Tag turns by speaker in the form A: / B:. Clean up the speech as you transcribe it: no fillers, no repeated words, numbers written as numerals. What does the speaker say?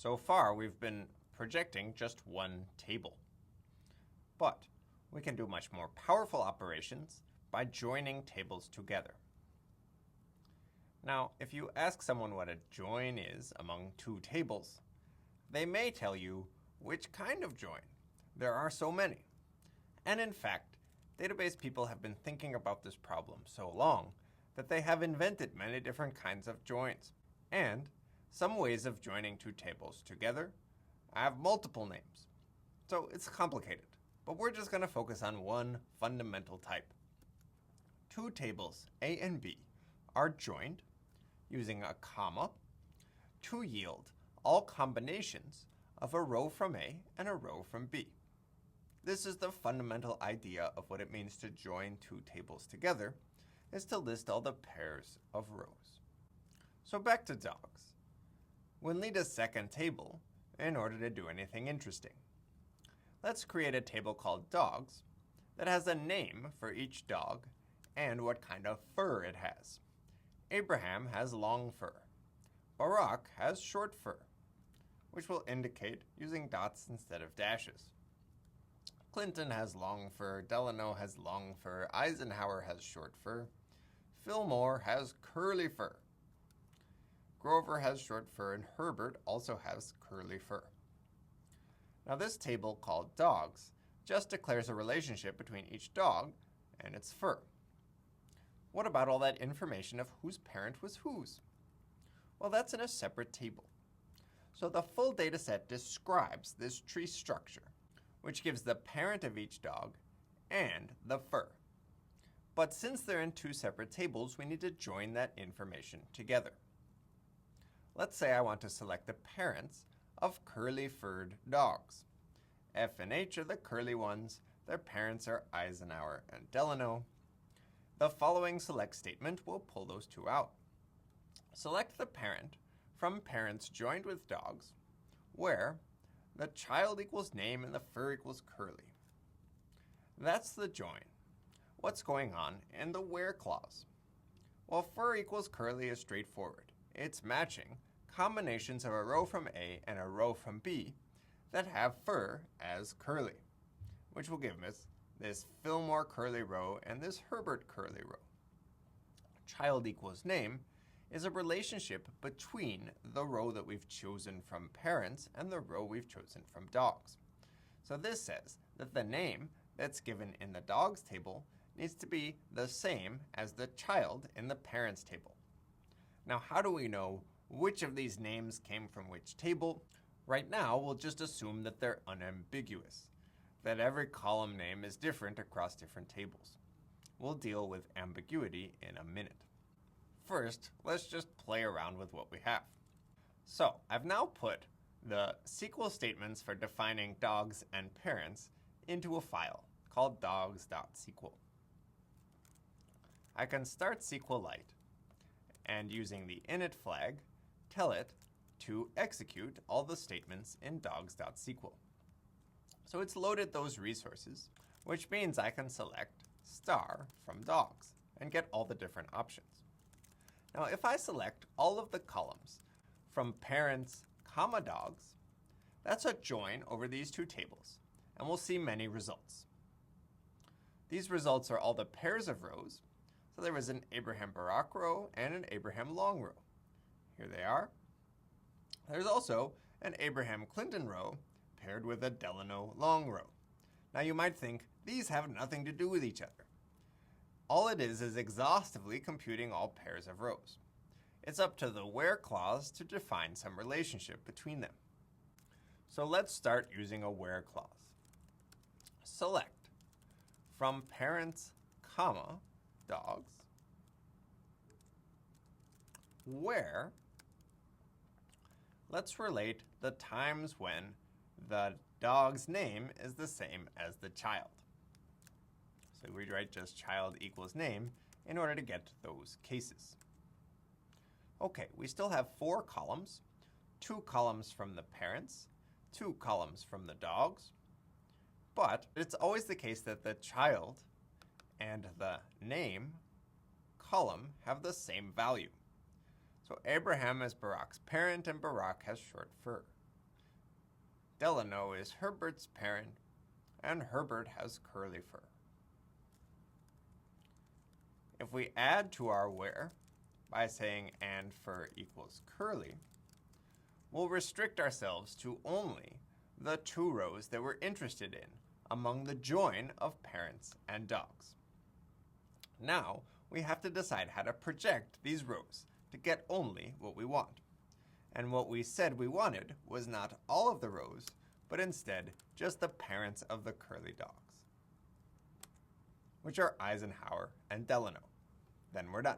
A: So far, we've been projecting just one table. But we can do much more powerful operations by joining tables together. Now, if you ask someone what a join is among two tables, they may tell you which kind of join. There are so many. And in fact, database people have been thinking about this problem so long that they have invented many different kinds of joins. And some ways of joining two tables together have multiple names. So it's complicated, but we're just going to focus on one fundamental type. Two tables, A and B, are joined using a comma to yield all combinations of a row from A and a row from B. This is the fundamental idea of what it means to join two tables together, is to list all the pairs of rows. So back to dogs. We'll need a second table in order to do anything interesting. Let's create a table called dogs that has a name for each dog and what kind of fur it has. Abraham has long fur. Barack has short fur, which we'll indicate using dots instead of dashes. Clinton has long fur, Delano has long fur, Eisenhower has short fur, Fillmore has curly fur. Grover has short fur, and Herbert also has curly fur. Now this table called dogs just declares a relationship between each dog and its fur. What about all that information of whose parent was whose? Well, that's in a separate table. So the full data set describes this tree structure, which gives the parent of each dog and the fur. But since they're in two separate tables, we need to join that information together. Let's say I want to select the parents of curly-furred dogs. F and H are the curly ones. Their parents are Eisenhower and Delano. The following select statement will pull those two out. Select the parent from parents joined with dogs, where the child equals name and the fur equals curly. That's the join. What's going on in the where clause? Well, fur equals curly is straightforward. It's matching combinations of a row from A and a row from B that have fur as curly, which will give us this Fillmore curly row and this Herbert curly row. Child equals name is a relationship between the row that we've chosen from parents and the row we've chosen from dogs. So this says that the name that's given in the dogs table needs to be the same as the child in the parents table. Now, how do we know which of these names came from which table? Right now, we'll just assume that they're unambiguous, that every column name is different across different tables. We'll deal with ambiguity in a minute. First, let's just play around with what we have. So, I've now put the SQL statements for defining dogs and parents into a file called dogs.sql. I can start SQLite and using the init flag, tell it to execute all the statements in dogs.sql. So it's loaded those resources, which means I can select star from dogs and get all the different options. Now, if I select all of the columns from parents, comma dogs, that's a join over these two tables, and we'll see many results. These results are all the pairs of rows. So there was an Abraham Barack row and an Abraham Long row. Here they are. There's also an Abraham Clinton row paired with a Delano Long row. Now you might think these have nothing to do with each other. All it is exhaustively computing all pairs of rows. It's up to the where clause to define some relationship between them. So let's start using a where clause. Select from parents, comma, dogs, where let's relate the times when the dog's name is the same as the child. So we write just child equals name in order to get those cases. Okay, we still have 4 columns, 2 columns from the parents, 2 columns from the dogs, but it's always the case that the child and the name column have the same value. So Abraham is Barack's parent and Barack has short fur. Delano is Herbert's parent, and Herbert has curly fur. If we add to our where by saying and fur equals curly, we'll restrict ourselves to only the 2 rows that we're interested in among the join of parents and dogs. Now, we have to decide how to project these rows to get only what we want. And what we said we wanted was not all of the rows, but instead just the parents of the curly dogs, which are Eisenhower and Delano. Then we're done.